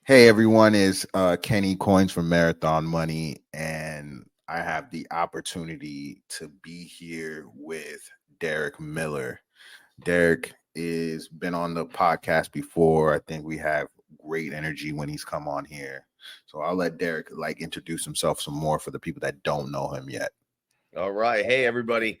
Hey everyone, is Kenny Coins from Marathon Money, and I have the opportunity to be here with Derek Miller. Derek is been on the podcast before. I think we have great energy when he's come on here. So I'll let Derek introduce himself some more for the people that don't know him yet. All right. Hey, everybody.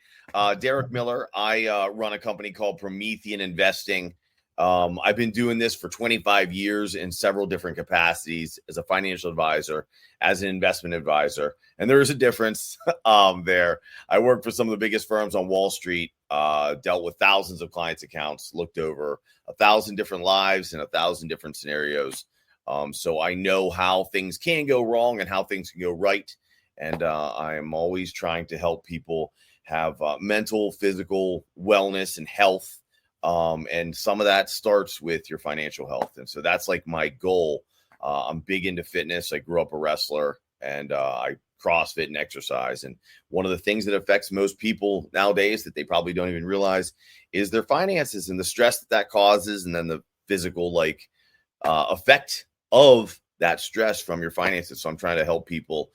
Derek Miller. I run a company called Promethean Investing. I've been doing this for 25 years in several different capacities as a financial advisor, as an investment advisor. And there is a difference there. I worked for some of the biggest firms on Wall Street, dealt with thousands of clients' accounts, looked over 1,000 different lives and 1,000 different scenarios. So I know how things can go wrong and how things can go right. And I am always trying to help people have mental, physical wellness and health. And some of that starts with your financial health. And so that's like my goal. I'm big into fitness. I grew up a wrestler and I CrossFit and exercise. And one of the things that affects most people nowadays that they probably don't even realize is their finances and the stress that causes. And then the physical effect of that stress from your finances. So I'm trying to help people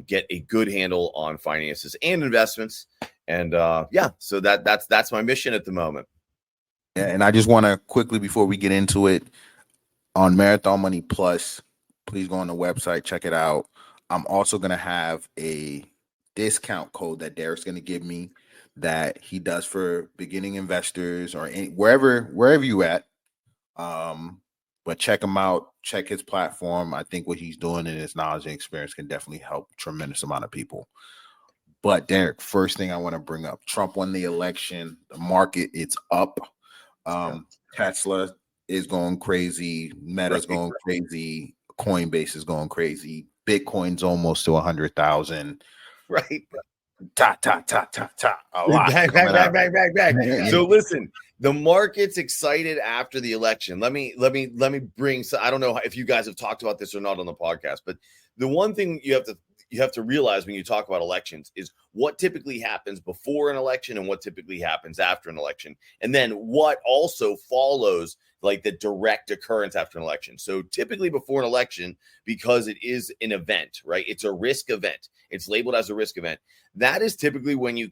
get a good handle on finances and investments. And so that's my mission at the moment. Yeah, and I just want to quickly, before we get into it, on Marathon Money Plus, please go on the website, check it out. I'm also going to have a discount code that Derek's going to give me that he does for beginning investors or wherever you at. But check him out, check his platform. I think what he's doing and his knowledge and experience can definitely help a tremendous amount of people. But Derek, first thing I want to bring up, Trump won the election. The market, it's up. Tesla is going crazy. Meta's going crazy. Coinbase is going crazy. Bitcoin's almost to 100,000. Right. Ta. A lot. Bang. So listen, the market's excited after the election. Let me bring. So I don't know if you guys have talked about this or not on the podcast, but the one thing you have to realize when you talk about elections is what typically happens before an election and what typically happens after an election, and then what also follows like the direct occurrence after an election. So typically before an election, because it is an event, right? It's a risk event. It's labeled as a risk event. That is typically when you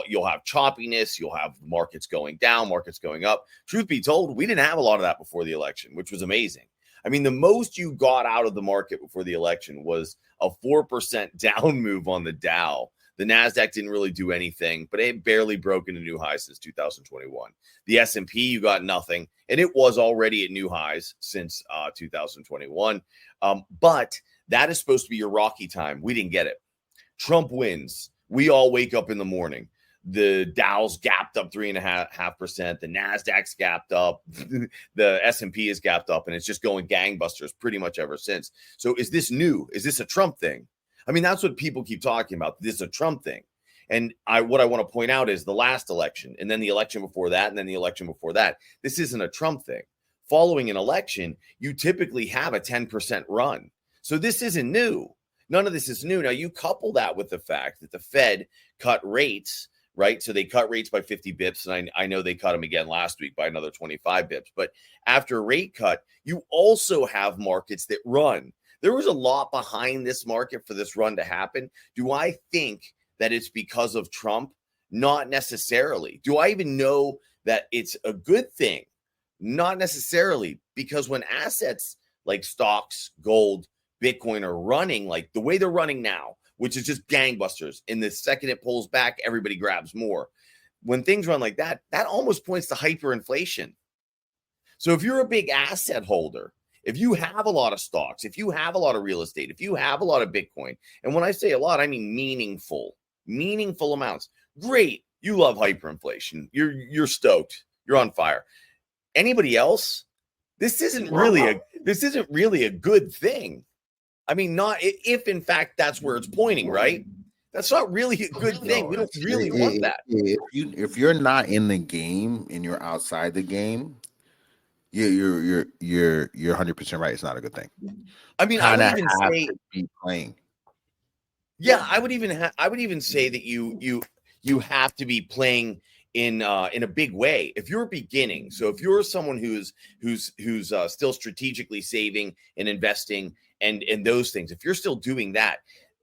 you'll have choppiness, you'll have markets going down, markets going up. Truth be told, we didn't have a lot of that before the election, which was amazing. I mean, the most you got out of the market before the election was a 4% down move on the Dow. The NASDAQ didn't really do anything, but it barely broke into new highs since 2021. The S&P, you got nothing, and it was already at new highs since 2021. But that is supposed to be your rocky time. We didn't get it. Trump wins. We all wake up in the morning. The Dow's gapped up 3.5%. The NASDAQ's gapped up. The S&P is gapped up, and it's just going gangbusters pretty much ever since. So is this new? Is this a Trump thing? I mean, that's what people keep talking about. This is a Trump thing. And what I want to point out is the last election, and then the election before that, and then the election before that. This isn't a Trump thing. Following an election, you typically have a 10% run. So this isn't new. None of this is new. Now, you couple that with the fact that the Fed cut rates, right? So they cut rates by 50 bips, and I know they cut them again last week by another 25 bips. But after a rate cut, you also have markets that run. There was a lot behind this market for this run to happen. Do I think that it's because of Trump? Not necessarily. Do I even know that it's a good thing? Not necessarily, because when assets like stocks, gold, Bitcoin are running like the way they're running now, which is just gangbusters, and the second it pulls back, everybody grabs more. When things run like that, that almost points to hyperinflation. So if you're a big asset holder, if you have a lot of stocks, if you have a lot of real estate, if you have a lot of Bitcoin, and when I say a lot, I mean meaningful amounts. Great. You love hyperinflation. You're stoked. You're on fire. Anybody else? This isn't really a good thing. I mean, not if in fact that's where it's pointing, right? That's not really a good thing. We don't really want that. If you're not in the game and you're outside the game, you're 100% right. It's not a good thing. I mean, I would even say be playing. Yeah, I would even say that you have to be playing in a big way. If you're beginning, so if you're someone who's still strategically saving and investing and those things, if you're still doing that,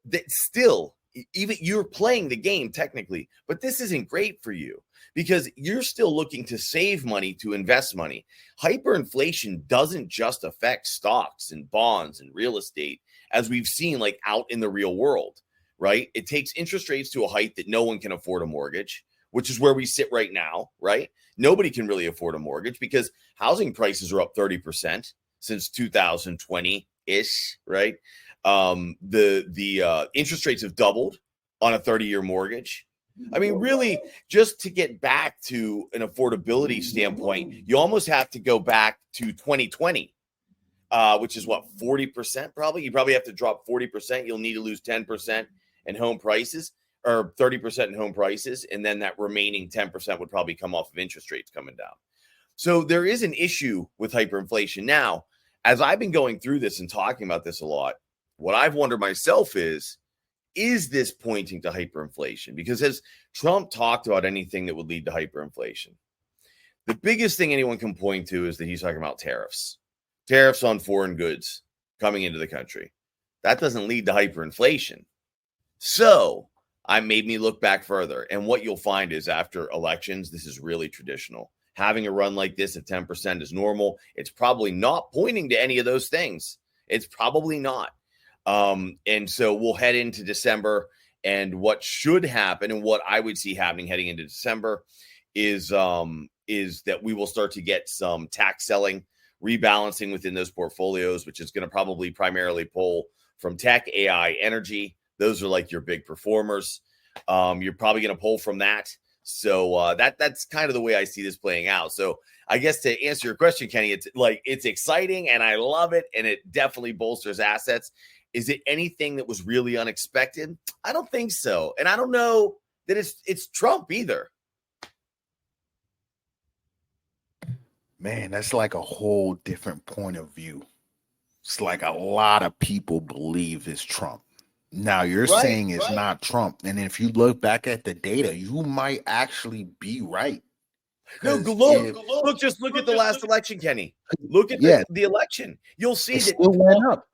that still, even you're playing the game technically, but this isn't great for you because you're still looking to save money, to invest money. Hyperinflation doesn't just affect stocks and bonds and real estate, as we've seen like out in the real world, right? It takes interest rates to a height that no one can afford a mortgage, which is where we sit right now, right? Nobody can really afford a mortgage because housing prices are up 30% since 2020-ish, right? The interest rates have doubled on a 30-year mortgage. I mean, really, just to get back to an affordability standpoint, you almost have to go back to 2020, which is what, 40% probably? You probably have to drop 40%. You'll need to lose 10% in home prices, or 30% in home prices, and then that remaining 10% would probably come off of interest rates coming down. So there is an issue with hyperinflation. Now, as I've been going through this and talking about this a lot, what I've wondered myself is this pointing to hyperinflation? Because has Trump talked about anything that would lead to hyperinflation? The biggest thing anyone can point to is that he's talking about tariffs on foreign goods coming into the country. That doesn't lead to hyperinflation. So I made me look back further. And what you'll find is after elections, this is really traditional. Having a run like this at 10% is normal. It's probably not pointing to any of those things. It's probably not. And so we'll head into December, and what should happen and what I would see happening heading into December is that we will start to get some tax selling, rebalancing within those portfolios, which is going to probably primarily pull from tech, AI, energy. Those are like your big performers. You're probably going to pull from that. So that's kind of the way I see this playing out. So I guess to answer your question, Kenny, it's exciting and I love it, and it definitely bolsters assets. Is it anything that was really unexpected? I don't think so. And I don't know that it's Trump either. Man, that's like a whole different point of view. It's like a lot of people believe it's Trump. Now you're saying it's not Trump. And if you look back at the data, you might actually be right. No, look, just look at the last election, Kenny. Look at the election. You'll see that still went up.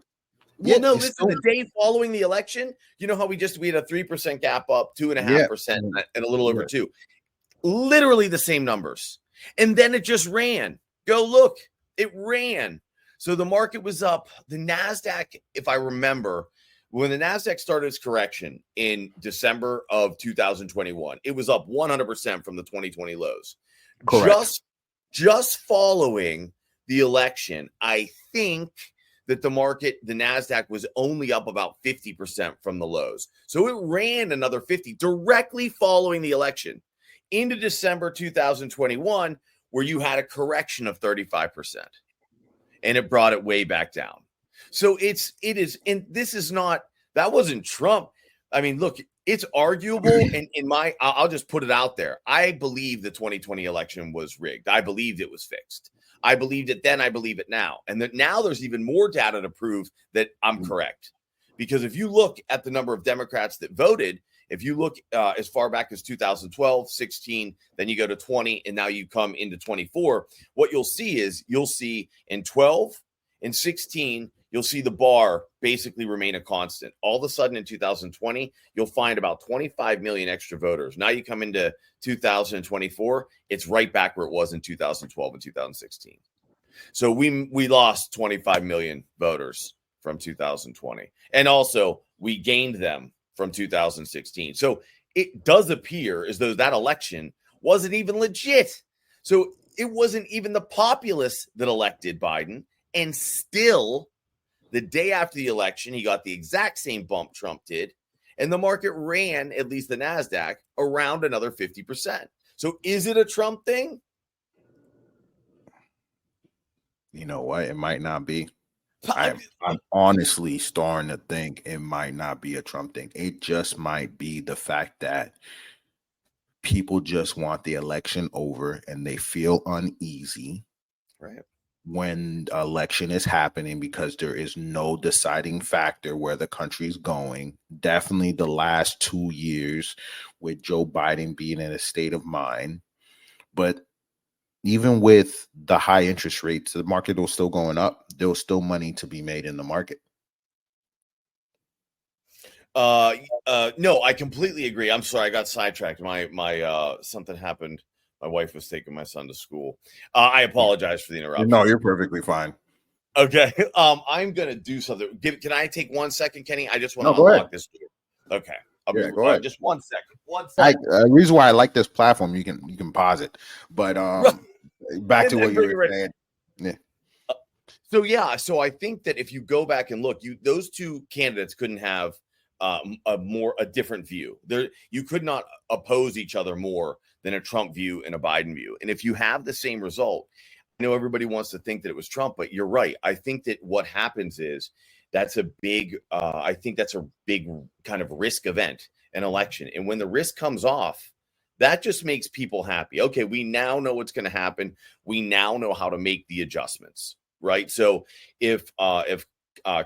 Well, no, listen, the day following the election, you know how we had a 3% gap up, 2.5%, and a little over 2. Literally the same numbers. And then it just ran. Go look. It ran. So the market was up. The NASDAQ, if I remember, when the NASDAQ started its correction in December of 2021, it was up 100% from the 2020 lows. Correct. Just following the election, I think that the NASDAQ was only up about 50% from the lows. So it ran another 50 directly following the election into December 2021, where you had a correction of 35%. And it brought it way back down. So it is, and this is not, that wasn't Trump. I mean, look, it's arguable. And I'll just put it out there. I believe the 2020 election was rigged. I believed it was fixed. I believed it then. I believe it now. And that now there's even more data to prove that I'm correct. Because if you look at the number of Democrats that voted, if you look as far back as 2012, 16, then you go to 20, and now you come into 24, what you'll see in 12 and 16, you'll see the bar basically remain a constant. All of a sudden in 2020, you'll find about 25 million extra voters. Now you come into 2024, it's right back where it was in 2012 and 2016. So we lost 25 million voters from 2020. And also we gained them from 2016. So it does appear as though that election wasn't even legit. So it wasn't even the populace that elected Biden. And still, the day after the election, he got the exact same bump Trump did. And the market ran, at least the NASDAQ, around another 50%. So is it a Trump thing? You know what? It might not be. I'm honestly starting to think it might not be a Trump thing. It just might be the fact that people just want the election over and they feel uneasy when the election is happening because there is no deciding factor where the country's going. Definitely the last 2 years with Joe Biden being in a state of mind. But even with the high interest rates, the market was still going up. There was still money to be made in the market. No, I completely agree. I'm sorry, I got sidetracked. My something happened. My wife was taking my son to school. I apologize for the interruption. No, you're perfectly fine. Okay. I'm gonna do something. Can I take 1 second, Kenny? I just want to unlock this door. Okay. Go ahead. Just 1 second. 1 second. The reason why I like this platform, you can pause it. But back to what you were saying. Yeah. So I think that if you go back and look, those two candidates couldn't have a different view. You could not oppose each other more than a Trump view and a Biden view. And if you have the same result, I know everybody wants to think that it was Trump, but you're right. I think that what happens is that's a big kind of risk event, an election. And when the risk comes off, that just makes people happy. Okay, we now know what's going to happen. We now know how to make the adjustments, right? So if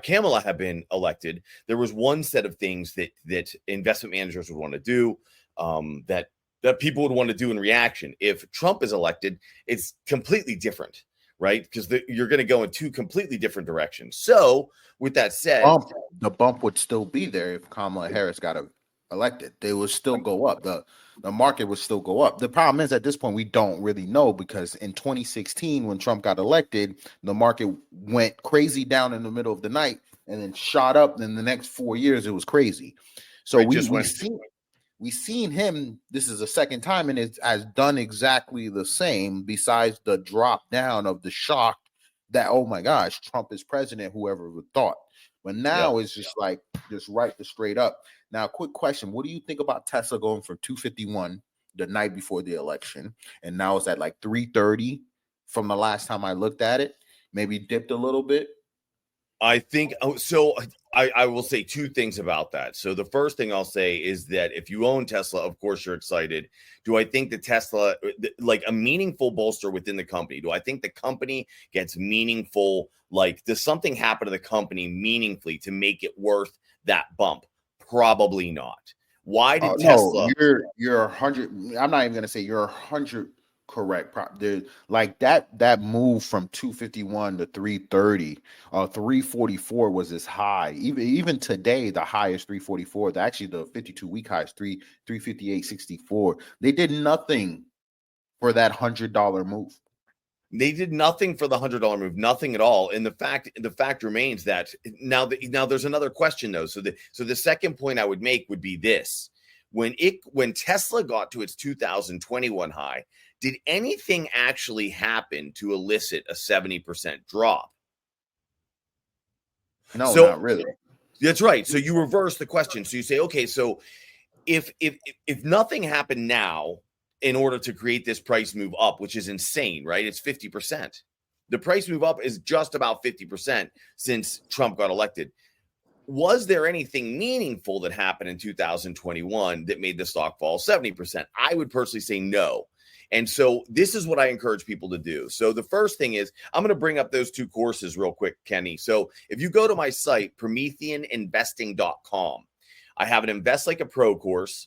Kamala had been elected, there was one set of things that investment managers would want to do, that people would want to do in reaction. If Trump is elected, it's completely different, right? Because you're going to go in two completely different directions. So with that said, the bump would still be there if Kamala Harris got elected. They would still go up. The market would still go up. The problem is at this point, we don't really know, because in 2016, when Trump got elected, the market went crazy down in the middle of the night and then shot up. In the next 4 years, it was crazy. So we've seen him. This is the second time, and it has done exactly the same, besides the drop down of the shock that, oh my gosh, Trump is president, whoever would thought. But now it's just like, just right to straight up. Now, quick question. What do you think about Tesla going from 251 the night before the election, and now it's at like 330 from the last time I looked at it? Maybe dipped a little bit. I think so. I will say two things about that. So the first thing I'll say is that if you own Tesla, of course you're excited. Do I think that Tesla, like a meaningful bolster within the company? Do I think the company gets meaningful? Like, does something happen to the company meaningfully to make it worth that bump? Probably not. Why did Tesla? No, you're 100. I'm not even gonna say you're 100 correct. Like that move from 251 to 330, 344 was as high. Even today, the high is 344. Actually, the 52-week high is 358.64. They did nothing for that $100 move. They did nothing for the $100 move, nothing at all. And the fact remains that now there's another question though. So the second point I would make would be this: when Tesla got to its 2021 high, did anything actually happen to elicit a 70% drop? No, not really. That's right. So you reverse the question. So you say, okay, so if nothing happened now in order to create this price move up, which is insane, right? It's 50%. The price move up is just about 50% since Trump got elected. Was there anything meaningful that happened in 2021 that made the stock fall 70%? I would personally say no. And so this is what I encourage people to do. So the first thing is, I'm going to bring up those two courses real quick, Kenny. So if you go to my site, prometheaninvesting.com, I have an Invest Like a Pro course.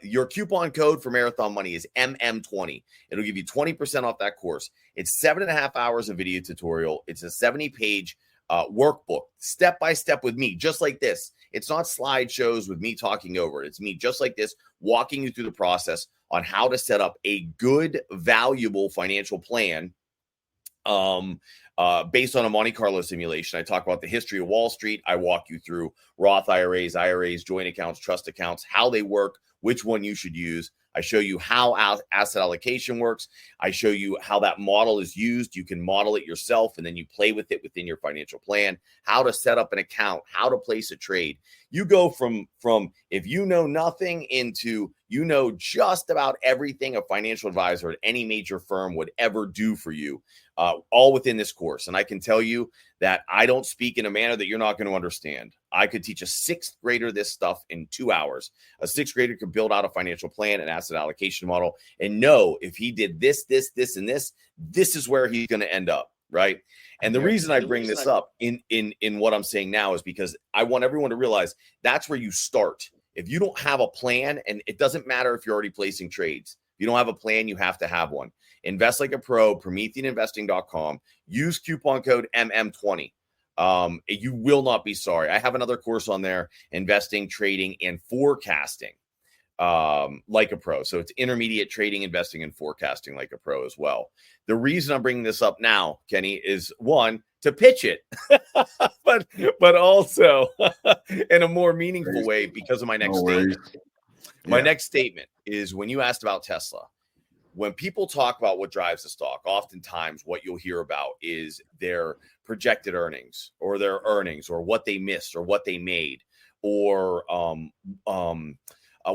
Your coupon code for Marathon Money is MM20. It'll give you 20% off that course. It's 7.5 hours of video tutorial. It's a 70-page workbook, step-by-step with me, just like this. It's not slideshows with me talking over it. It's me just like this, walking you through the process on how to set up a good, valuable financial plan based on a Monte Carlo simulation. I talk about the history of Wall Street. I walk you through Roth IRAs, joint accounts, trust accounts, how they work, which one you should use. I show you how asset allocation works. I show you how that model is used. You can model it yourself, and then you play with it within your financial plan, how to set up an account, how to place a trade. You go from if you know nothing into you know just about everything a financial advisor at any major firm would ever do for you, all within this course. And I can tell you that I don't speak in a manner that you're not going to understand. I could teach a sixth grader this stuff in 2 hours. A sixth grader could build out a financial plan, an asset allocation model, and know if he did this, and this is where he's going to end up, right? And the reason I bring this up in what I'm saying now is because I want everyone to realize that's where you start. If you don't have a plan, and it doesn't matter if you're already placing trades, you don't have a plan, you have to have one. Invest like a pro, PrometheanInvesting.com. Use coupon code MM20. You will not be sorry. I have another course on there, investing, trading, and forecasting like a pro. So it's intermediate trading, investing, and forecasting like a pro as well. The reason I'm bringing this up now, Kenny, is one, to pitch it, but also in a more meaningful way because of my next statement. My next statement is when you asked about Tesla. When people talk about what drives the stock, oftentimes what you'll hear about is their projected earnings or what they missed or what they made or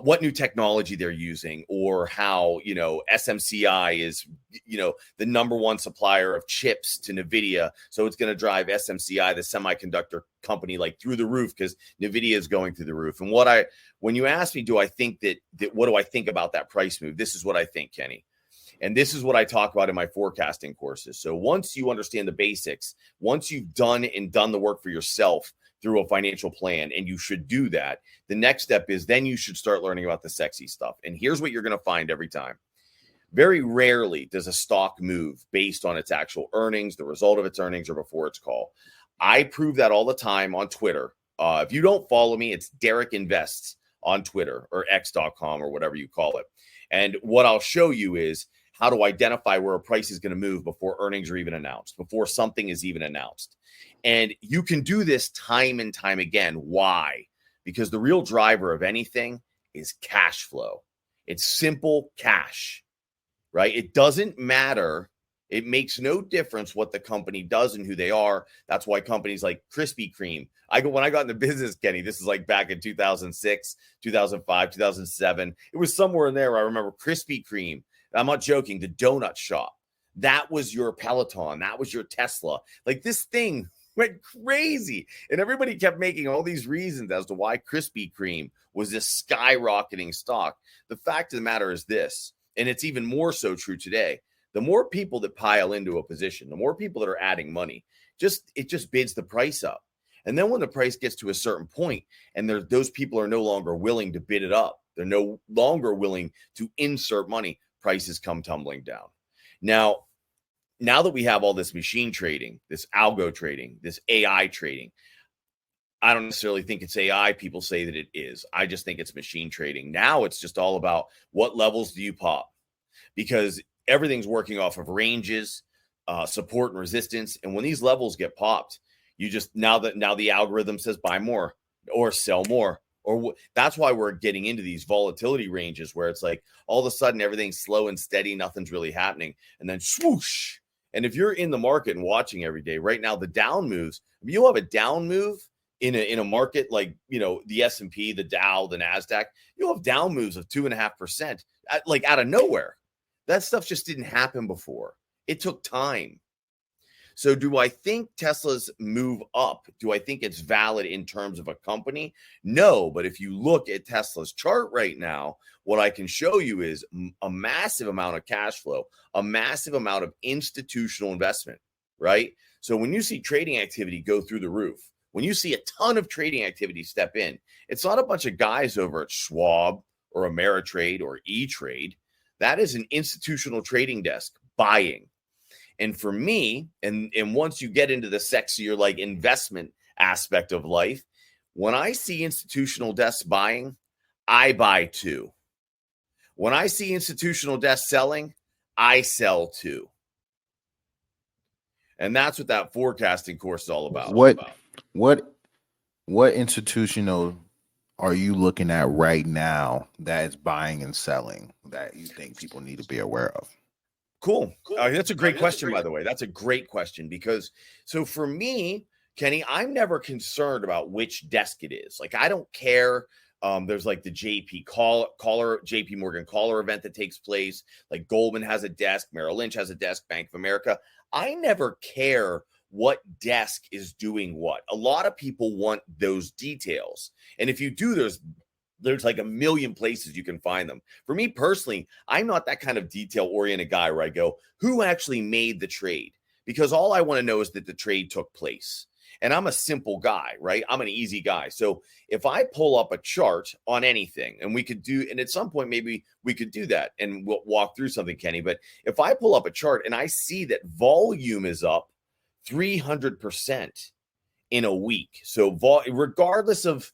what new technology they're using or how, SMCI is, the number one supplier of chips to NVIDIA. So it's going to drive SMCI, the semiconductor company, like through the roof because NVIDIA is going through the roof. And when you ask me, do I think that what do I think about that price move? This is what I think, Kenny. And this is what I talk about in my forecasting courses. So once you understand the basics, once you've done the work for yourself through a financial plan, and you should do that, the next step is then you should start learning about the sexy stuff. And here's what you're going to find every time. Very rarely does a stock move based on its actual earnings, the result of its earnings, or before its call. I prove that all the time on Twitter. If you don't follow me, it's Derek Invests on Twitter or x.com or whatever you call it. And what I'll show you is how to identify where a price is going to move before earnings are even announced, before something is even announced. And you can do this time and time again. Why? Because the real driver of anything is cash flow. It's simple cash, right? It doesn't matter. It makes no difference what the company does and who they are. That's why companies like Krispy Kreme. When I got into business, Kenny, this is like back in 2006, 2005, 2007. It was somewhere in there. I remember Krispy Kreme. I'm not joking. The donut shop. That was your Peloton. That was your Tesla. Like this thing went crazy. And everybody kept making all these reasons as to why Krispy Kreme was this skyrocketing stock. The fact of the matter is this, and it's even more so true today. The more people that pile into a position, the more people that are adding money, it just bids the price up. And then when the price gets to a certain point and those people are no longer willing to bid it up, they're no longer willing to insert money, prices come tumbling down. Now that we have all this machine trading, this algo trading, this AI trading, I don't necessarily think it's AI. People say that it is. I just think it's machine trading. Now it's just all about what levels do you pop, because everything's working off of ranges, support and resistance. And when these levels get popped, now the algorithm says buy more or sell more. That's why we're getting into these volatility ranges where it's like all of a sudden everything's slow and steady, nothing's really happening, and then swoosh. And if you're in the market and watching every day, right now the down moves, if you'll have a down move in a market like the S&P, the Dow, the Nasdaq, you'll have down moves of 2.5%, like out of nowhere. That stuff just didn't happen before. It took time. So do I think Tesla's move up? Do I think it's valid in terms of a company? No, but if you look at Tesla's chart right now, what I can show you is a massive amount of cash flow, a massive amount of institutional investment, right? So when you see trading activity go through the roof, when you see a ton of trading activity step in, it's not a bunch of guys over at Schwab or Ameritrade or E-Trade. That is an institutional trading desk buying. And for me, and once you get into the sexier like investment aspect of life, when I see institutional desks buying, I buy too. When I see institutional desks selling, I sell too. And that's what that forecasting course is all about. What institutional are you looking at right now that is buying and selling that you think people need to be aware of? Cool. That's a great question, by the way. That's a great question because so for me, Kenny, I'm never concerned about which desk it is. Like, I don't care. There's like the JP Morgan caller event that takes place. Like Goldman has a desk, Merrill Lynch has a desk, Bank of America. I never care what desk is doing what. A lot of people want those details. And if you do, there's like a million places you can find them. For me personally, I'm not that kind of detail-oriented guy where I go, who actually made the trade? Because all I want to know is that the trade took place. And I'm a simple guy, right? I'm an easy guy. So if I pull up a chart on anything, and we could do, and at some point, maybe we could do that and we'll walk through something, Kenny. But if I pull up a chart and I see that volume is up 300% in a week. So regardless of,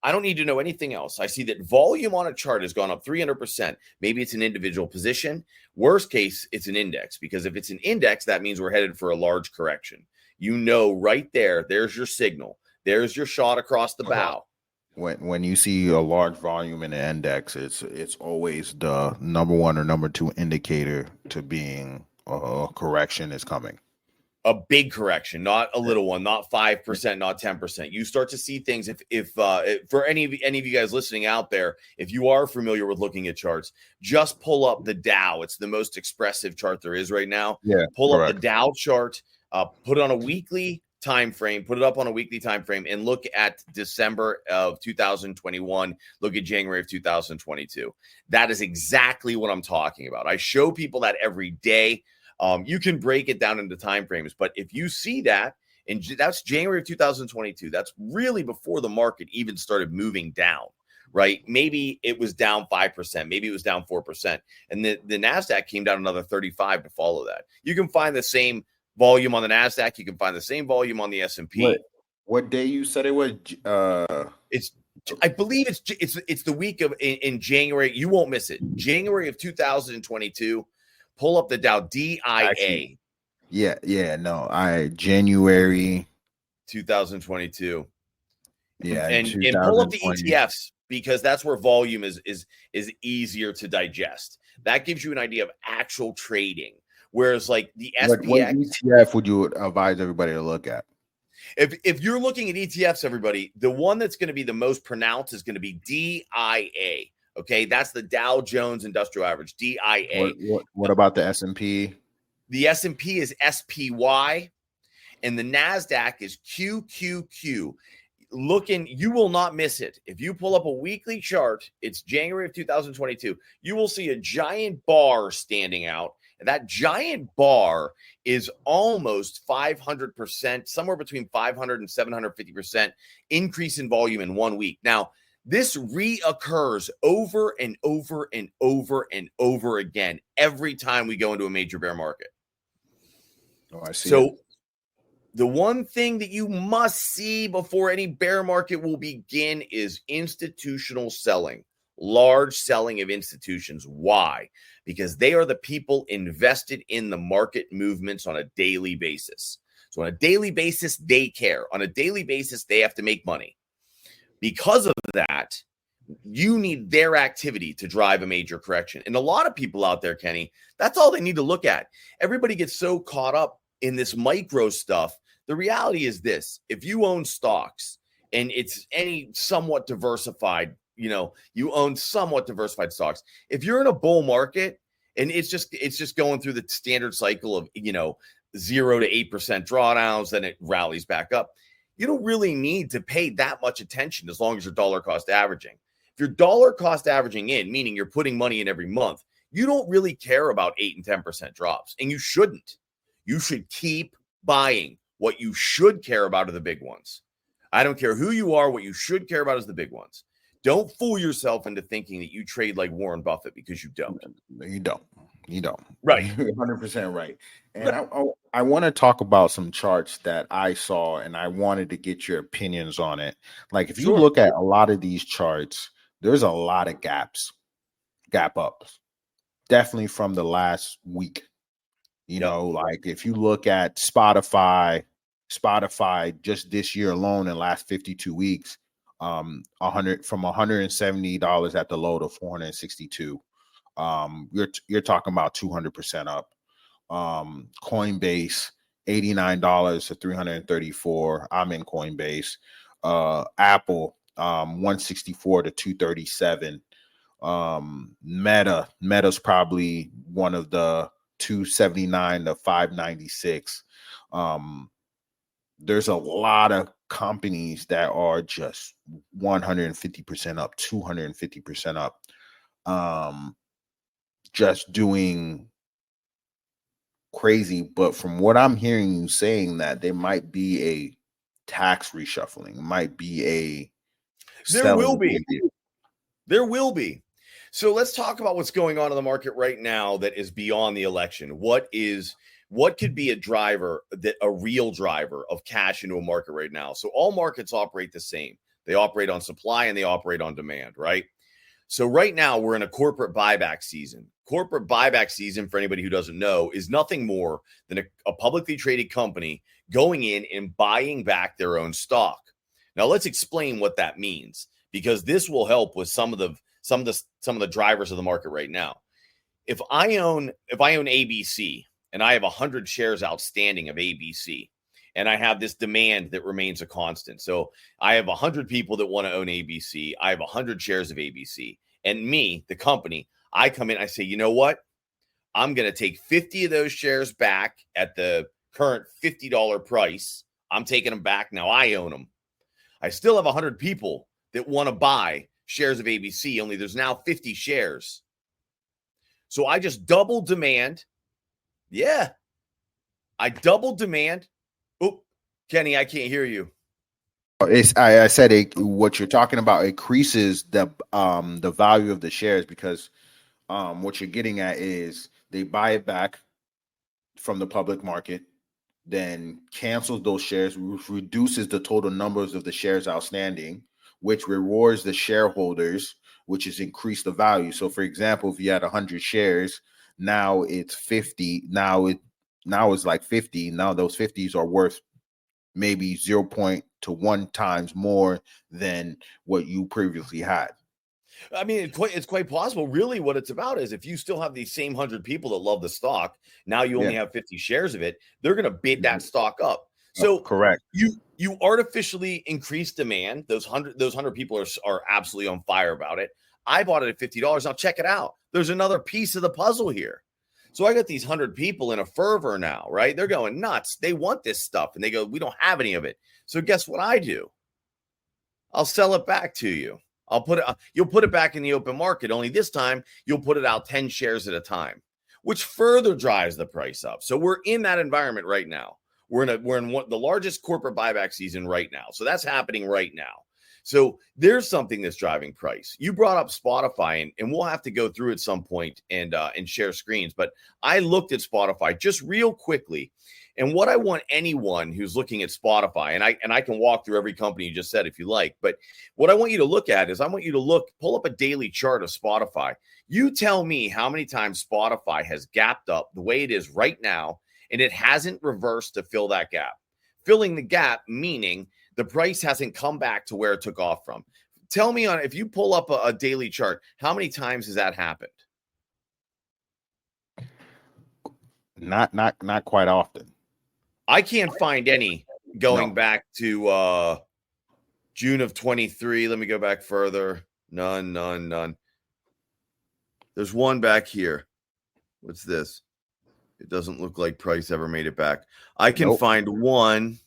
I don't need to know anything else. I see that volume on a chart has gone up 300%. Maybe it's an individual position. Worst case, it's an index, because if it's an index, that means we're headed for a large correction. You know, right there, there's your signal. There's your shot across the bow. When you see a large volume in the index, it's always the number one or number two indicator to being a correction is coming. A big correction, not a little one, not 5%, not 10%. You start to see things. If for any of you guys listening out there, if you are familiar with looking at charts, just pull up the Dow. It's the most expressive chart there is right now. Yeah, pull up the Dow chart, put it on a weekly time frame, put it up on a weekly time frame, and look at December of 2021. Look at January of 2022. That is exactly what I'm talking about. I show people that every day. You can break it down into time frames, but if you see that, and that's January of 2022, that's really before the market even started moving down, right? Maybe it was down 5%, maybe it was down 4%, and the NASDAQ came down another 35 to follow that. You can find the same volume on the NASDAQ. You can find the same volume on the S&P. What day you said it was? I believe it's the week of in January. You won't miss it. January of 2022. Pull up the Dow DIA. Actually, January 2022. Yeah, and pull up the ETFs, because that's where volume is easier to digest. That gives you an idea of actual trading. Whereas like the SPX, what ETF would you advise everybody to look at? If you're looking at ETFs, everybody, the one that's going to be the most pronounced is going to be DIA. Okay, that's the Dow Jones Industrial Average, DIA. What about the S&P? The S&P is SPY, and the NASDAQ is QQQ. You will not miss it. If you pull up a weekly chart, it's January of 2022, you will see a giant bar standing out. And that giant bar is almost 500%, somewhere between 500 and 750% increase in volume in 1 week. Now, this reoccurs over and over and over and over again every time we go into a major bear market. Oh, I see. So the one thing that you must see before any bear market will begin is institutional selling, large selling of institutions. Why? Because they are the people invested in the market movements on a daily basis. So on a daily basis, they care. On a daily basis, they have to make money. Because of that, you need their activity to drive a major correction. And a lot of people out there, Kenny, that's all they need to look at. Everybody gets so caught up in this micro stuff. The reality is this: if you own stocks and it's any somewhat diversified, you own somewhat diversified stocks. If you're in a bull market and it's just going through the standard cycle of, 0 to 8% drawdowns, then it rallies back up. You don't really need to pay that much attention as long as you're dollar cost averaging. If you're dollar cost averaging in, meaning you're putting money in every month, you don't really care about 8 and 10% drops, and you shouldn't. You should keep buying. What you should care about are the big ones. I don't care who you are. What you should care about is the big ones. Don't fool yourself into thinking that you trade like Warren Buffett, because you don't. You don't. Right. You're 100% right. And I want to talk about some charts that I saw, and I wanted to get your opinions on it. Like, if you look at a lot of these charts, there's a lot of gap ups, definitely from the last week. Like if you look at Spotify just this year alone in the last 52 weeks, from $170 at the low to $462. You're talking about 200% up. Coinbase, $89 to $334. I'm in Coinbase. Apple, 164 to 237. Meta's probably one of the 279 to 596. There's a lot of companies that are just 150% up, 250% up. Just doing crazy. But from what I'm hearing you saying, that there might be tax reshuffling. It might be a There will selling be. period. There will be. So let's talk about what's going on in the market right now that is beyond the election. What could be a real driver of cash into a market right now? So all markets operate the same. They operate on supply and they operate on demand, right? So right now we're in a corporate buyback season. Corporate buyback season, for anybody who doesn't know, is nothing more than a publicly traded company going in and buying back their own stock. Now let's explain what that means, because this will help with some of the drivers of the market right now. If I own ABC and I have 100 shares outstanding of ABC, and I have this demand that remains a constant. So I have 100 people that want to own ABC. I have 100 shares of ABC. And me, the company, I come in, I say, you know what? I'm going to take 50 of those shares back at the current $50 price. I'm taking them back. Now I own them. I still have 100 people that want to buy shares of ABC, only there's now 50 shares. So I just double demand. Yeah. I double demand. Oh, Kenny, I can't hear you. I said what you're talking about increases the value of the shares, because what you're getting at is they buy it back from the public market, then cancels those shares, reduces the total numbers of the shares outstanding, which rewards the shareholders, which is increase the value. So for example, if you had 100 shares, now it's 50. Now it's like 50. Now those 50s are worth maybe 0.1 times more than what you previously had. I mean, it's quite possible. Really, what it's about is if you still have these same 100 people that love the stock, now you only have 50 shares of it, they're going to bid that stock up. So correct. You artificially increase demand. Those 100 people are absolutely on fire about it. I bought it at $50. Now check it out. There's another piece of the puzzle here. So I got these 100 people in a fervor now, right? They're going nuts. They want this stuff. And they go, we don't have any of it. So guess what I do? I'll sell it back to you. You'll put it back in the open market. Only this time you'll put it out 10 shares at a time, which further drives the price up. So we're in that environment right now. We're in the largest corporate buyback season right now. So that's happening right now. So there's something that's driving price. You brought up Spotify, and we'll have to go through at some point and share screens. But I looked at Spotify just real quickly. And what I want anyone who's looking at Spotify, and I can walk through every company you just said if you like, but what I want you to look at is I want you to pull up a daily chart of Spotify. You tell me how many times Spotify has gapped up the way it is right now, and it hasn't reversed to fill that gap. Filling the gap, meaning the price hasn't come back to where it took off from. Tell me if you pull up a daily chart, how many times has that happened? Not quite often. I can't find any going back to June of 23. Let me go back further. None. There's one back here. What's this? It doesn't look like price ever made it back. I can find one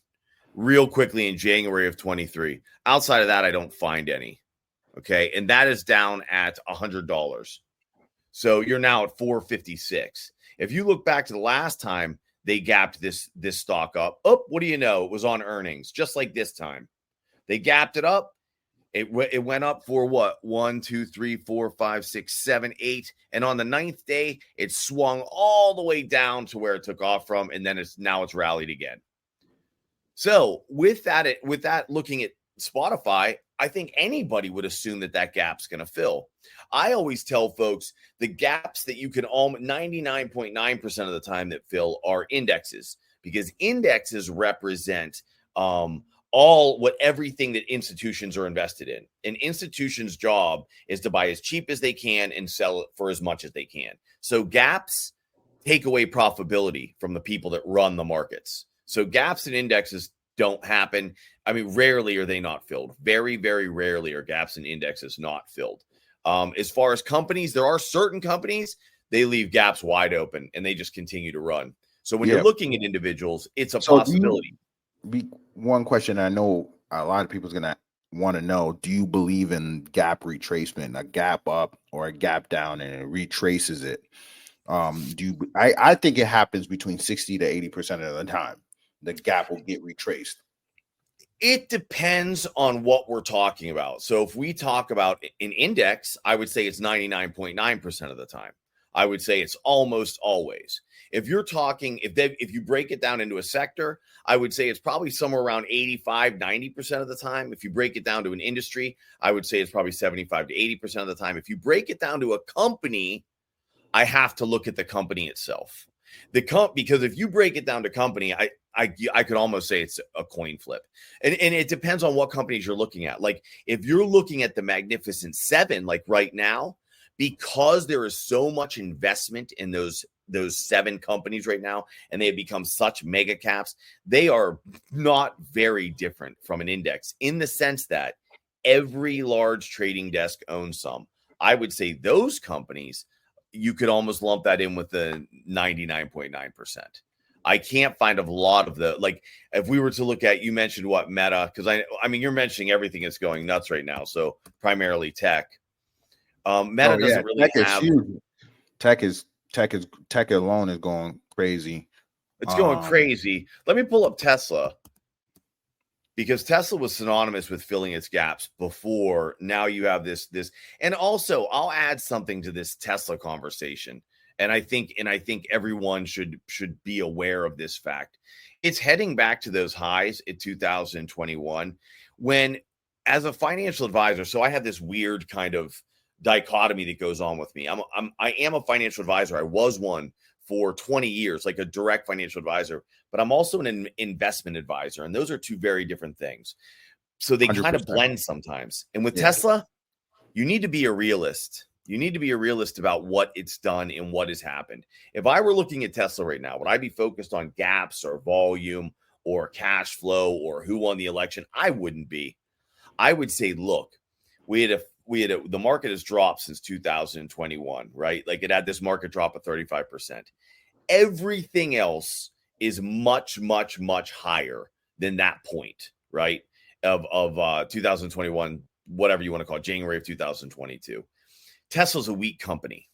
real quickly in January of 23. Outside of that, I don't find any. Okay. And that is down at $100. So you're now at $456. If you look back to the last time they gapped this stock up, what do you know? It was on earnings, just like this time. They gapped it up. It went up for what? 1, 2, 3, 4, 5, 6, 7, 8. And on the 9th day, it swung all the way down to where it took off from. And then it's rallied again. So with that looking at Spotify, I think anybody would assume that gap's going to fill. I always tell folks the gaps that you can 99.9% of the time that fill are indexes, because indexes represent everything that institutions are invested in. An institution's job is to buy as cheap as they can and sell it for as much as they can. So gaps take away profitability from the people that run the markets. So gaps and indexes don't happen. I mean, rarely are they not filled. Very, very rarely are gaps and indexes not filled. As far as companies, there are certain companies, they leave gaps wide open and they just continue to run. So when you're looking at individuals, it's a possibility. One question I know a lot of people's going to want to know, do you believe in gap retracement, a gap up or a gap down, and it retraces it? I think it happens between 60 to 80% of the time. The gap will get retraced. It depends on what we're talking about. So if we talk about an index, I would say it's 99.9% of the time. I would say it's almost always. If you're talking, if you break it down into a sector, I would say it's probably somewhere around 85-90% of the time. If you break it down to an industry, I would say it's probably 75 to 80% of the time. If you break it down to a company, I have to look at the company itself. Because if you break it down to company, I could almost say it's a coin flip. And it depends on what companies you're looking at. Like if you're looking at the Magnificent Seven, like right now, because there is so much investment in those 7 companies right now, and they have become such mega caps, they are not very different from an index in the sense that every large trading desk owns some. I would say those companies, you could almost lump that in with the 99.9%. I can't find a lot of like, if we were to look at, you mentioned what Meta, because I mean, you're mentioning everything is going nuts right now. So primarily tech. Meta doesn't really have. Tech alone is going crazy. It's going crazy. Let me pull up Tesla, because Tesla was synonymous with filling its gaps before. Now you have this, and also I'll add something to this Tesla conversation. And I think everyone should be aware of this fact. It's heading back to those highs in 2021 when, as a financial advisor, so I have this weird kind of dichotomy that goes on with me. I am a financial advisor. I was one for 20 years, like a direct financial advisor, but I'm also an investment advisor. And those are two very different things. So they 100%. Kind of blend sometimes. And with Tesla, you need to be a realist. You need to be a realist about what it's done and what has happened. If I were looking at Tesla right now, would I be focused on gaps or volume or cash flow or who won the election? I wouldn't be. I would say, look, the market has dropped since 2021, right? Like it had this market drop of 35%. Everything else is much, much, much higher than that point, right? Of 2021, whatever you want to call it, January of 2022. Tesla's a weak company.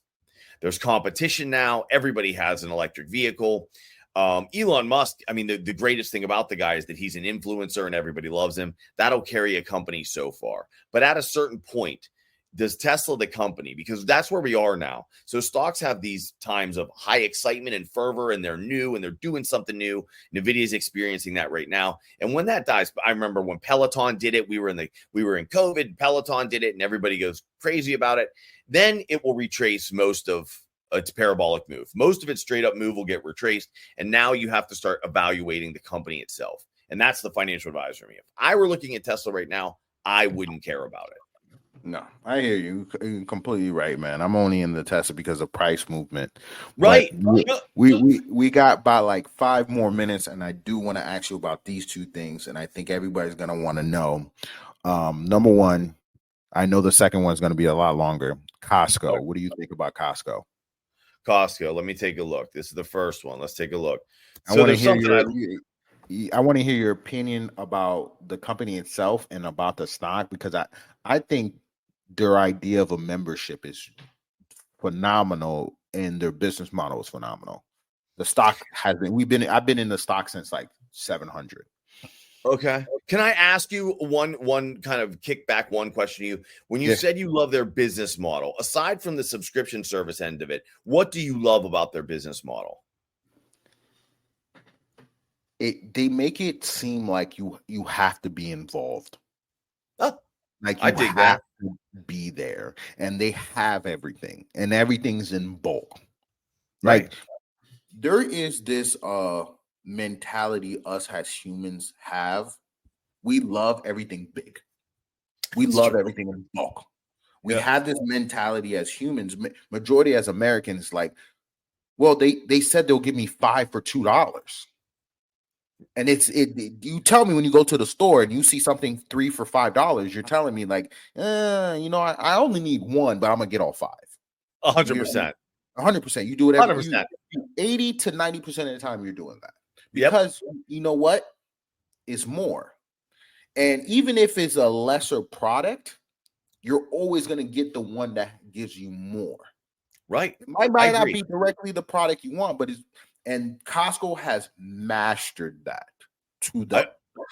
There's competition now. Everybody has an electric vehicle. Elon Musk, I mean, the greatest thing about the guy is that he's an influencer and everybody loves him. That'll carry a company so far. But at a certain point, does Tesla, the company, because that's where we are now. So stocks have these times of high excitement and fervor, and they're new and they're doing something new. NVIDIA is experiencing that right now. And when that dies, I remember when Peloton did it, we were in COVID, Peloton did it, and everybody goes crazy about it. Then it will retrace most of its parabolic move. Most of its straight up move will get retraced. And now you have to start evaluating the company itself. And that's the financial advisor me. If I were looking at Tesla right now, I wouldn't care about it. No, I hear you. You're completely right, man. I'm only in the Tesla because of price movement. Right. We got about like 5 more minutes, and I do want to ask you about these 2 things, and I think everybody's gonna want to know. Number one, I know the second one's gonna be a lot longer. Costco. What do you think about Costco? Costco. Let me take a look. This is the first one. Let's take a look. I want to hear your opinion about the company itself and about the stock, because I think their idea of a membership is phenomenal and their business model is phenomenal. The stock has been, I've been in the stock since like 700. Okay. Can I ask you one kind of kickback, one question to you? When you said you love their business model, aside from the subscription service end of it, what do you love about their business model? They make it seem like you have to be involved. Like you I dig that. To be there, and they have everything, and everything's in bulk. Right. Like there is this mentality us as humans have. We love everything big. We love everything in bulk. We have this mentality as humans. Majority as Americans, like, well, they said they'll give me 5 for $2. And you tell me when you go to the store and you see something 3 for $5, you're telling me like, I only need 1, but I'm gonna get all 5. 100%. 100%. You do it every 100%. 80 to 90% of the time you're doing that. Because you know what? It's more. And even if it's a lesser product, you're always gonna get the one that gives you more. Right. It might not be directly the product you want, but and Costco has mastered that to the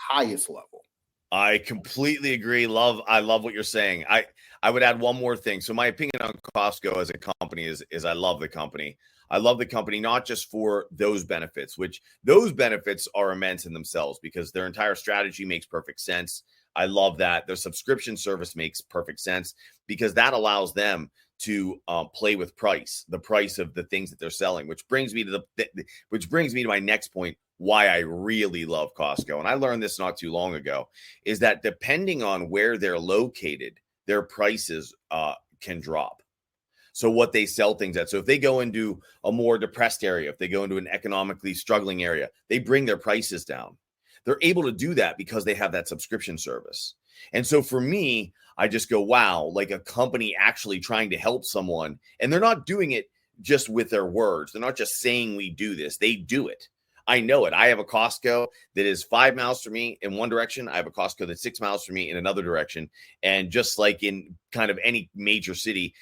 highest level. I completely agree. I love what you're saying. I would add one more thing. So my opinion on Costco as a company is I love the company. I love the company not just for those benefits, which those benefits are immense in themselves because their entire strategy makes perfect sense. I love that. Their subscription service makes perfect sense because that allows them to play with the price of the things that they're selling, which brings me to my next point. Why I really love Costco, and I learned this not too long ago, is that depending on where they're located, their prices can drop. So what they sell things at. So if they go into a more depressed area, if they go into an economically struggling area, they bring their prices down. They're able to do that because they have that subscription service. And so for me, I just go, wow, like a company actually trying to help someone. And they're not doing it just with their words. They're not just saying we do this. They do it. I know it. I have a Costco that is 5 miles from me in one direction. I have a Costco that's 6 miles from me in another direction. And just like in kind of any major city,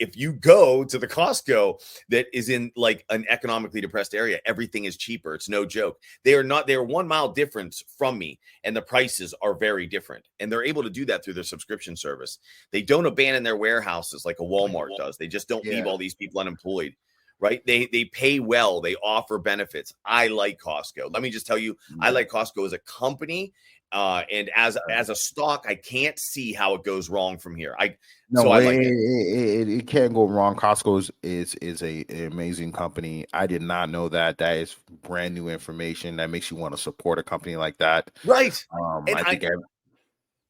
if you go to the Costco that is in like an economically depressed area, everything is cheaper. It's no joke. They're 1 mile difference from me, and the prices are very different. And they're able to do that through their subscription service. They don't abandon their warehouses like a Walmart does. They just don't leave all these people unemployed. Right? They pay well. They offer benefits. I like Costco. Let me just tell you, I like Costco as a company. And as a stock, I can't see how it goes wrong from here. I like it. It can't go wrong. Costco is an amazing company. I did not know that. That is brand new information that makes you want to support a company like that. Right.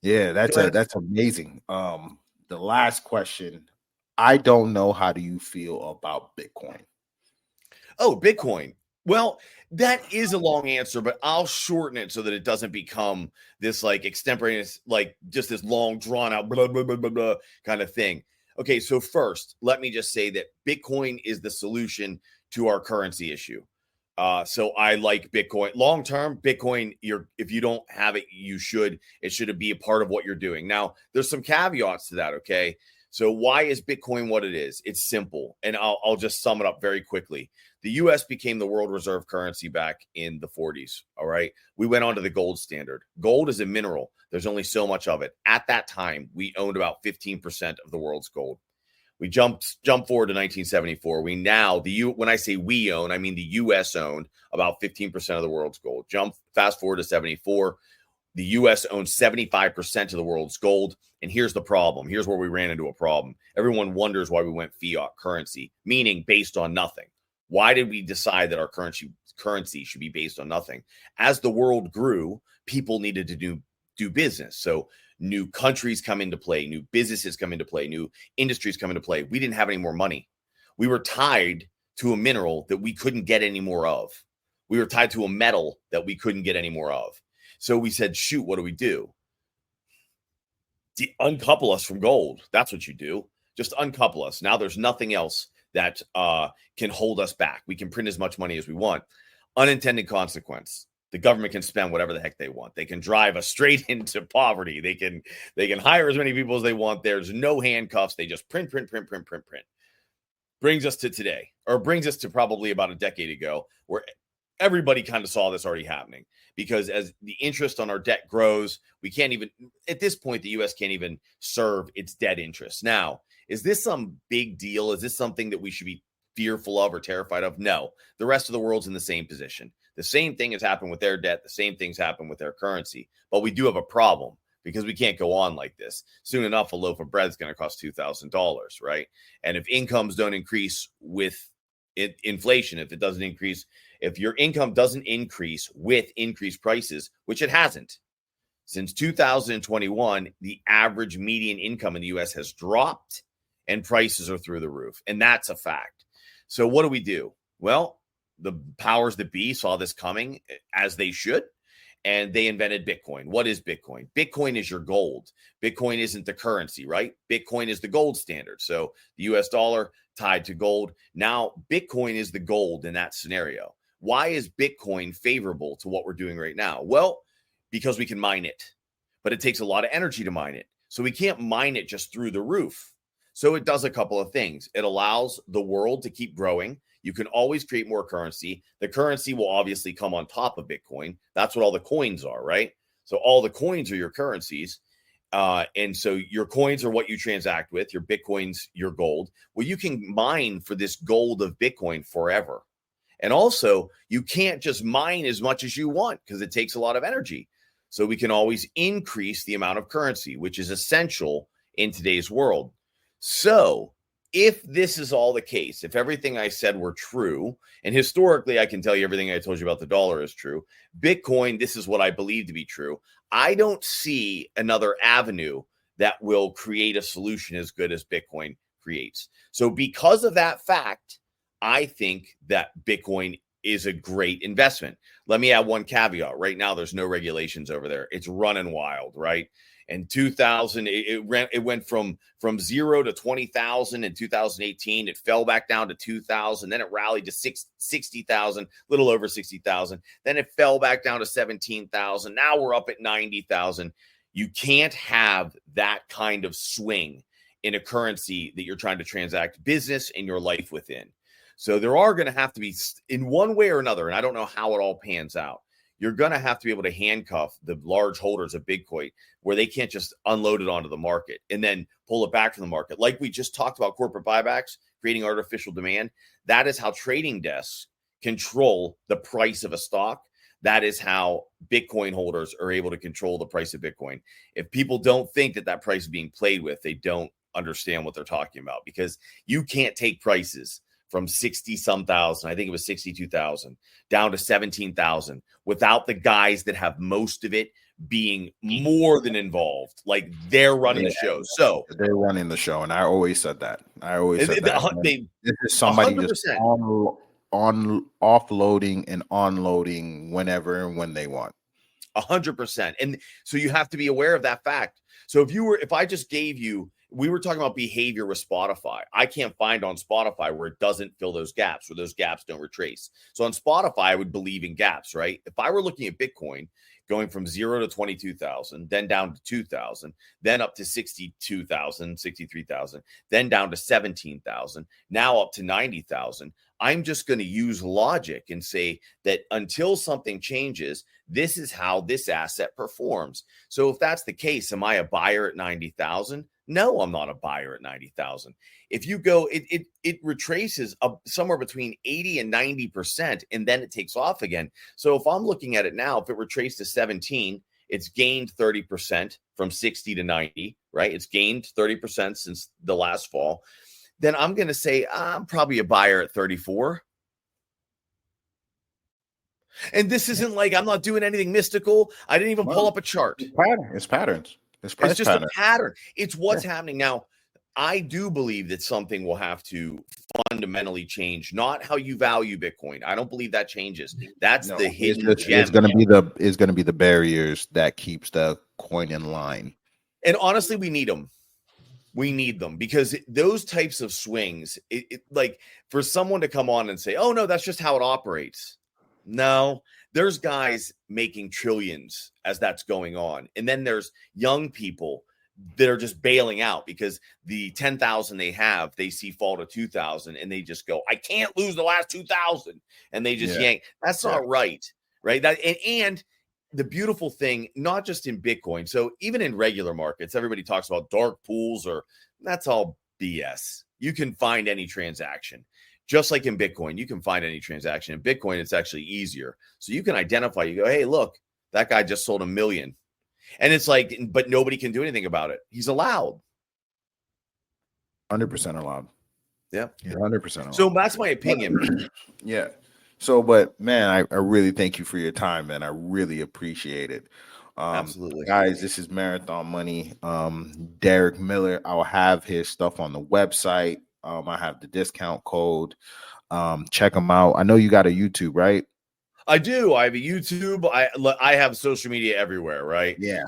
That's amazing. The last question. I don't know. How do you feel about Bitcoin? Oh, Bitcoin. Well, that is a long answer, but I'll shorten it so that it doesn't become this like extemporaneous, like just this long drawn out blah, blah, blah, blah, blah kind of thing. Okay, so first, let me just say that Bitcoin is the solution to our currency issue. So I like Bitcoin. Long term, Bitcoin, if you don't have it, you should. It should be a part of what you're doing. Now, there's some caveats to that, okay? So why is Bitcoin what it is? It's simple, and I'll just sum it up very quickly. The U.S. became the world reserve currency back in the 40s, all right? We went on to the gold standard. Gold is a mineral. There's only so much of it. At that time, we owned about 15% of the world's gold. We jump forward to 1974. When I say we own, I mean the U.S. owned about 15% of the world's gold. Fast forward to 74. The U.S. owns 75% of the world's gold. And here's the problem. Here's where we ran into a problem. Everyone wonders why we went fiat currency, meaning based on nothing. Why did we decide that our currency should be based on nothing? As the world grew, people needed to do business. So new countries come into play, new businesses come into play, new industries come into play. We didn't have any more money. We were tied to a mineral that we couldn't get any more of. We were tied to a metal that we couldn't get any more of. So we said, shoot, what do we do? Uncouple us from gold. That's what you do. Just uncouple us. Now there's nothing else that can hold us back. We can print as much money as we want. Unintended consequence. The government can spend whatever the heck they want. They can drive us straight into poverty. They can hire as many people as they want. There's no handcuffs. They just print. Brings us to today, or brings us to probably about a decade ago, where everybody kind of saw this already happening, because as the interest on our debt grows, we can't even, at this point, the U.S. can't even serve its debt interest. Now, is this some big deal? Is this something that we should be fearful of or terrified of? No. The rest of the world's in the same position. The same thing has happened with their debt. The same things happen with their currency. But we do have a problem, because we can't go on like this. Soon enough, a loaf of bread is going to cost $2,000, right? And if incomes don't increase with inflation, if your income doesn't increase with increased prices, which it hasn't, since 2021, the average median income in the U.S. has dropped and prices are through the roof. And that's a fact. So what do? Well, the powers that be saw this coming, as they should, and they invented Bitcoin. What is Bitcoin? Bitcoin is your gold. Bitcoin isn't the currency, right? Bitcoin is the gold standard. So the US dollar tied to gold. Now, Bitcoin is the gold in that scenario. Why is Bitcoin favorable to what we're doing right now? Well, because we can mine it, but it takes a lot of energy to mine it. So we can't mine it just through the roof. So it does a couple of things. It allows the world to keep growing. You can always create more currency. The currency will obviously come on top of Bitcoin. That's what all the coins are, right? So all the coins are your currencies. And so your coins are what you transact with, your Bitcoins, your gold. Well, you can mine for this gold of Bitcoin forever. And also, you can't just mine as much as you want because it takes a lot of energy. So we can always increase the amount of currency, which is essential in today's world. So if this is all the case, if everything I said were true, and historically I can tell you everything I told you about the dollar is true, Bitcoin, this is what I believe to be true. I don't see another avenue that will create a solution as good as Bitcoin creates. So because of that fact, I think that Bitcoin is a great investment. Let me add one caveat. Right now, there's no regulations over there. It's running wild, right? In 2000, it went from 0 to 20,000 in 2018. It fell back down to 2,000. Then it rallied to 60,000, a little over 60,000. Then it fell back down to 17,000. Now we're up at 90,000. You can't have that kind of swing in a currency that you're trying to transact business and your life within. So there are going to have to be, in one way or another, and I don't know how it all pans out, you're going to have to be able to handcuff the large holders of Bitcoin where they can't just unload it onto the market and then pull it back from the market. Like we just talked about corporate buybacks, creating artificial demand. That is how trading desks control the price of a stock. That is how Bitcoin holders are able to control the price of Bitcoin. If people don't think that that price is being played with, they don't understand what they're talking about, because you can't take prices from 60 some thousand, I think it was 62,000, down to 17,000 without the guys that have most of it being more than involved. Like they're running the show. So they're running the show. And I always said that. This is somebody 100%. just on offloading and unloading whenever and when they want. 100%. And so you have to be aware of that fact. So if I just gave you, we were talking about behavior with Spotify. I can't find on Spotify where it doesn't fill those gaps, where those gaps don't retrace. So on Spotify, I would believe in gaps, right? If I were looking at Bitcoin going from 0 to 22,000, then down to 2,000, then up to 62,000, 63,000, then down to 17,000, now up to 90,000, I'm just going to use logic and say that until something changes, this is how this asset performs. So if that's the case, am I a buyer at 90,000? No, I'm not a buyer at 90,000. If you go, it retraces somewhere between 80 and 90%, and then it takes off again. So if I'm looking at it now, if it retraced to 17, it's gained 30% from 60 to 90, right? It's gained 30% since the last fall. Then I'm going to say I'm probably a buyer at 34. And this isn't like I'm not doing anything mystical. I didn't even pull up a chart. It's patterns. It's just a pattern. It's what's happening now. I do believe that something will have to fundamentally change, not how you value Bitcoin. I don't believe that changes. That's the hidden gem. It's going to be the barriers that keeps the coin in line. And honestly, we need them. We need them because those types of swings, like for someone to come on and say, "Oh no, that's just how it operates." No, there's guys making trillions as that's going on. And then there's young people that are just bailing out because the 10,000 they have, they see fall to 2,000 and they just go, I can't lose the last 2,000. And they just yank. That's not right. Right. And the beautiful thing, not just in Bitcoin. So even in regular markets, everybody talks about dark pools that's all BS. You can find any transaction. Just like in Bitcoin, you can find any transaction. In Bitcoin, it's actually easier. So you can identify, you go, hey, look, that guy just sold 1 million. And it's like, but nobody can do anything about it. He's allowed. 100% allowed. Yeah. 100% allowed. So that's my opinion. Yeah. So, but man, I really thank you for your time, man. I really appreciate it. Absolutely. Guys, this is Marathon Money. Derek Miller. I'll have his stuff on the website. I have the discount code. Check them out. I know you got a YouTube, right? I do. I have a YouTube. I have social media everywhere, right? Yeah.